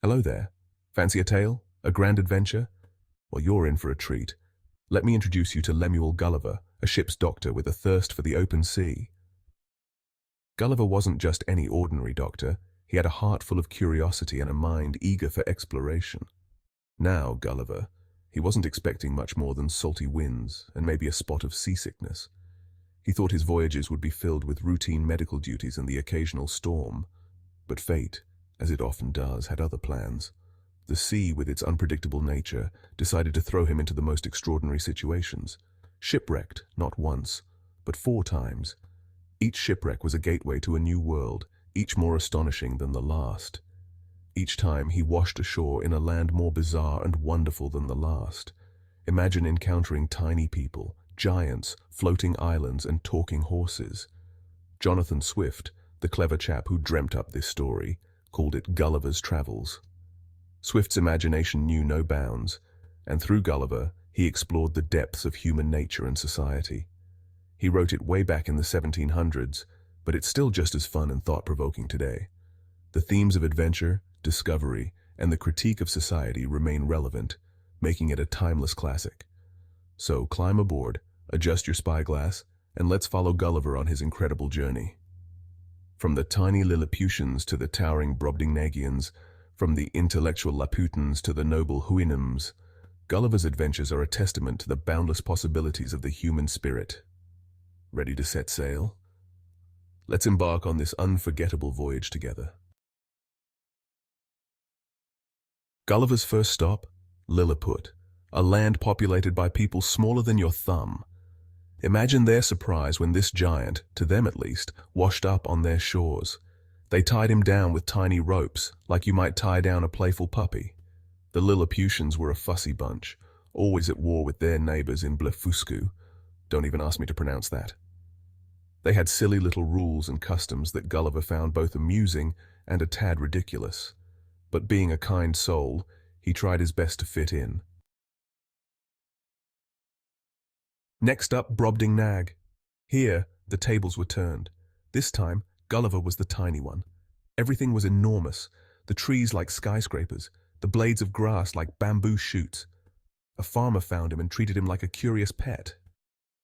Hello there. Fancy a tale? A grand adventure? Well, you're in for a treat. Let me introduce you to Lemuel Gulliver, a ship's doctor with a thirst for the open sea. Gulliver wasn't just any ordinary doctor. He had a heart full of curiosity and a mind eager for exploration. Now, Gulliver, he wasn't expecting much more than salty winds and maybe a spot of seasickness. He thought his voyages would be filled with routine medical duties and the occasional storm. But fate, as it often does, had other plans. The sea, with its unpredictable nature, decided to throw him into the most extraordinary situations. Shipwrecked, not once, but 4 times. Each shipwreck was a gateway to a new world, each more astonishing than the last. Each time he washed ashore in a land more bizarre and wonderful than the last. Imagine encountering tiny people, giants, floating islands, and talking horses. JonathanSwift, the clever chap who dreamt up this story, called it Gulliver's Travels. Swift's imagination knew no bounds, and through Gulliver, he explored the depths of human nature and society. He wrote it way back in the 1700s, but it's still just as fun and thought-provoking today. The themes of adventure, discovery, and the critique of society remain relevant, making it a timeless classic. So climb aboard, adjust your spyglass, and let's follow Gulliver on his incredible journey. From the tiny Lilliputians to the towering Brobdingnagians, from the intellectual Laputans to the noble Houyhnhnms, Gulliver's adventures are a testament to the boundless possibilities of the human spirit. Ready to set sail? Let's embark on this unforgettable voyage together. Gulliver's first stop? Lilliput, a land populated by people smaller than your thumb. Imagine their surprise when this giant, to them at least, washed up on their shores. They tied him down with tiny ropes, like you might tie down a playful puppy. The Lilliputians were a fussy bunch, always at war with their neighbors in Blefuscu. Don't even ask me to pronounce that. They had silly little rules and customs that Gulliver found both amusing and a tad ridiculous. But being a kind soul, he tried his best to fit in. Next up, Brobdingnag. Here, the tables were turned. This time, Gulliver was the tiny one. Everything was enormous, the trees like skyscrapers, the blades of grass like bamboo shoots. A farmer found him and treated him like a curious pet.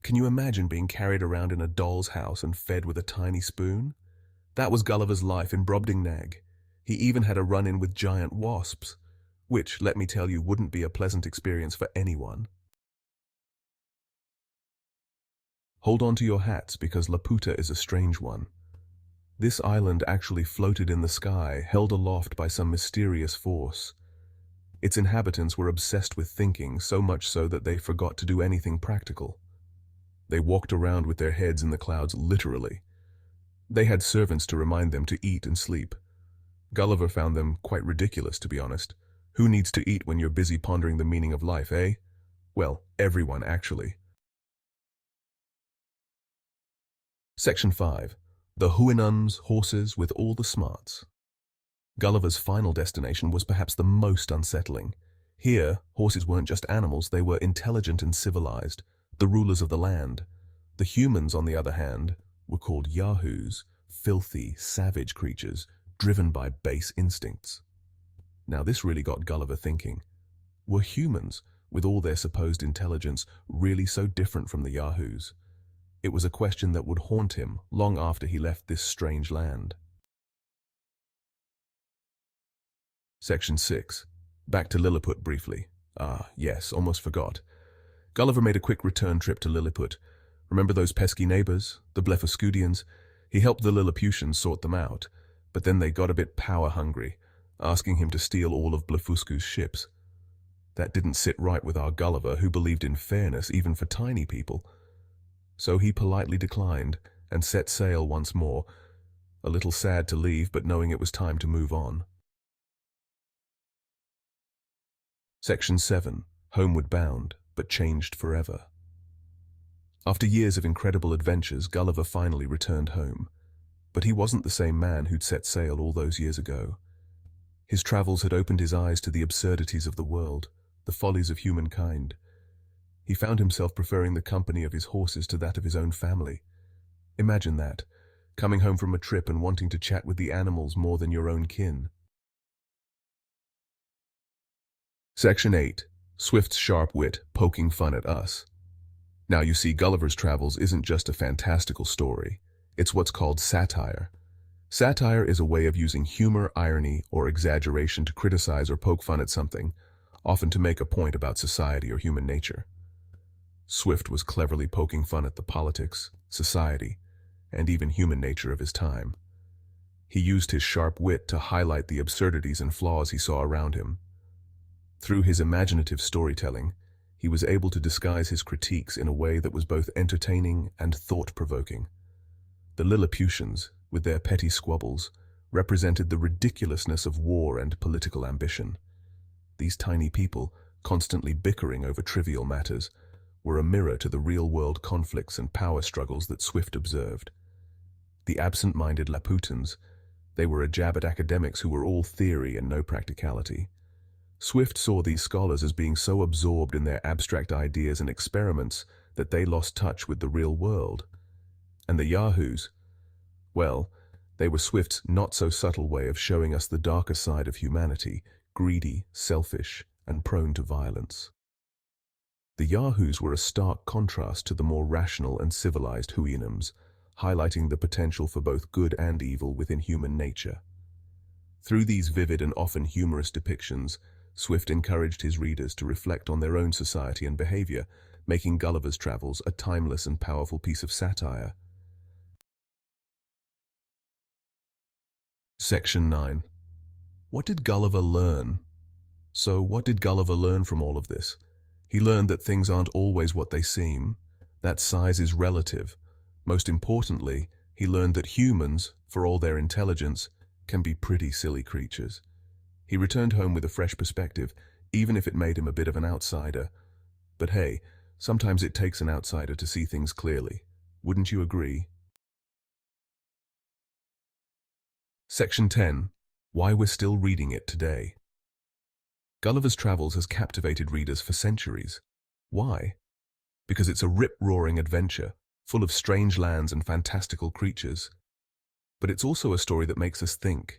Can you imagine being carried around in a doll's house and fed with a tiny spoon? That was Gulliver's life in Brobdingnag. He even had a run-in with giant wasps, which, let me tell you, wouldn't be a pleasant experience for anyone. Hold on to your hats because Laputa is a strange one. This island actually floated in the sky, held aloft by some mysterious force. Its inhabitants were obsessed with thinking, so much so that they forgot to do anything practical. They walked around with their heads in the clouds, literally. They had servants to remind them to eat and sleep. Gulliver found them quite ridiculous, to be honest. Who needs to eat when you're busy pondering the meaning of life, eh? Well, everyone, actually. Section 5. The Houyhnhnms, horses with all the smarts. Gulliver's final destination was perhaps the most unsettling. Here, horses weren't just animals, they were intelligent and civilized, the rulers of the land. The humans, on the other hand, were called yahoos, filthy, savage creatures, driven by base instincts. Now this really got Gulliver thinking. Were humans, with all their supposed intelligence, really so different from the yahoos? It was a question that would haunt him long after he left this strange land. Section 6. Back to Lilliput briefly. Yes, almost forgot. Gulliver made a quick return trip to Lilliput. Remember those pesky neighbors, the Blefuscudians? He helped the Lilliputians sort them out, but then they got a bit power-hungry, asking him to steal all of Blefuscu's ships. That didn't sit right with our Gulliver, who believed in fairness even for tiny people. So he politely declined and set sail once more, a little sad to leave, but knowing it was time to move on. Section 7. Homeward bound, but changed forever. After years of incredible adventures, Gulliver finally returned home. But he wasn't the same man who'd set sail all those years ago. His travels had opened his eyes to the absurdities of the world, the follies of humankind. He found himself preferring the company of his horses to that of his own family. Imagine that, coming home from a trip and wanting to chat with the animals more than your own kin. Section 8. Swift's sharp wit poking fun at us. Now you see, Gulliver's Travels isn't just a fantastical story. It's what's called satire. Satire is a way of using humor, irony, or exaggeration to criticize or poke fun at something, often to make a point about society or human nature. Swift was cleverly poking fun at the politics, society, and even human nature of his time. He used his sharp wit to highlight the absurdities and flaws he saw around him. Through his imaginative storytelling, he was able to disguise his critiques in a way that was both entertaining and thought-provoking. The Lilliputians, with their petty squabbles, represented the ridiculousness of war and political ambition. These tiny people, constantly bickering over trivial matters, were a mirror to the real-world conflicts and power struggles that Swift observed. The absent-minded Laputans, they were a jab at academics who were all theory and no practicality. Swift saw these scholars as being so absorbed in their abstract ideas and experiments that they lost touch with the real world. And the yahoos, well, they were Swift's not-so-subtle way of showing us the darker side of humanity, greedy, selfish, and prone to violence. The yahoos were a stark contrast to the more rational and civilized Houyhnhnms, highlighting the potential for both good and evil within human nature. Through these vivid and often humorous depictions, Swift encouraged his readers to reflect on their own society and behavior, making Gulliver's Travels a timeless and powerful piece of satire. Section 9. What did Gulliver learn? So what did Gulliver learn from all of this? He learned that things aren't always what they seem, that size is relative. Most importantly, he learned that humans, for all their intelligence, can be pretty silly creatures. He returned home with a fresh perspective, even if it made him a bit of an outsider. But hey, sometimes it takes an outsider to see things clearly. Wouldn't you agree? Section 10. Why we're still reading it today. Gulliver's Travels has captivated readers for centuries. Why? Because it's a rip-roaring adventure, full of strange lands and fantastical creatures. But it's also a story that makes us think.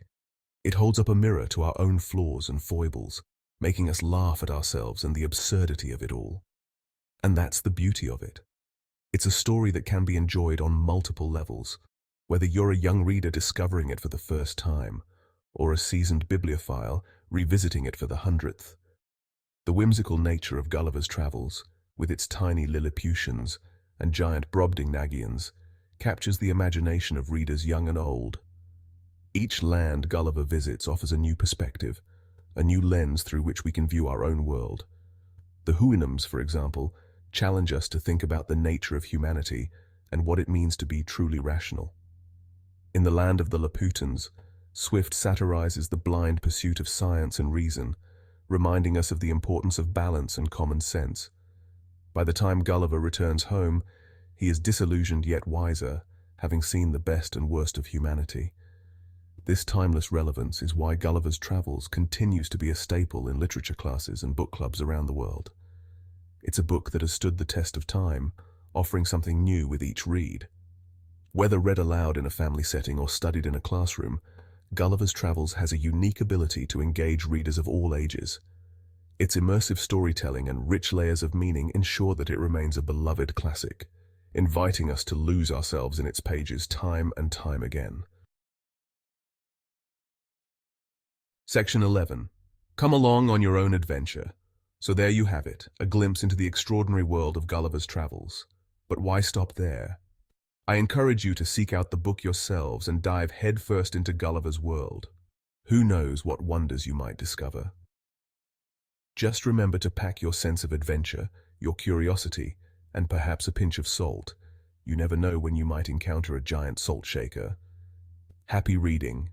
It holds up a mirror to our own flaws and foibles, making us laugh at ourselves and the absurdity of it all. And that's the beauty of it. It's a story that can be enjoyed on multiple levels, whether you're a young reader discovering it for the first time, or a seasoned bibliophile revisiting it for the 100th. The whimsical nature of Gulliver's Travels, with its tiny Lilliputians and giant Brobdingnagians, captures the imagination of readers young and old. Each land Gulliver visits offers a new perspective, a new lens through which we can view our own world. The Houyhnhnms, for example, challenge us to think about the nature of humanity and what it means to be truly rational. In the land of the Lilliputians, Swift satirizes the blind pursuit of science and reason, reminding us of the importance of balance and common sense. By the time Gulliver returns home, he is disillusioned yet wiser, having seen the best and worst of humanity. This timeless relevance is why Gulliver's Travels continues to be a staple in literature classes and book clubs around the world. It's a book that has stood the test of time, offering something new with each read. Whether read aloud in a family setting or studied in a classroom, Gulliver's Travels has a unique ability to engage readers of all ages. Its immersive storytelling and rich layers of meaning ensure that it remains a beloved classic, inviting us to lose ourselves in its pages time and time again. Section 11. Come along on your own adventure. So there you have it, a glimpse into the extraordinary world of Gulliver's Travels. But why stop there? I encourage you to seek out the book yourselves and dive headfirst into Gulliver's world. Who knows what wonders you might discover? Just remember to pack your sense of adventure, your curiosity, and perhaps a pinch of salt. You never know when you might encounter a giant salt shaker. Happy reading.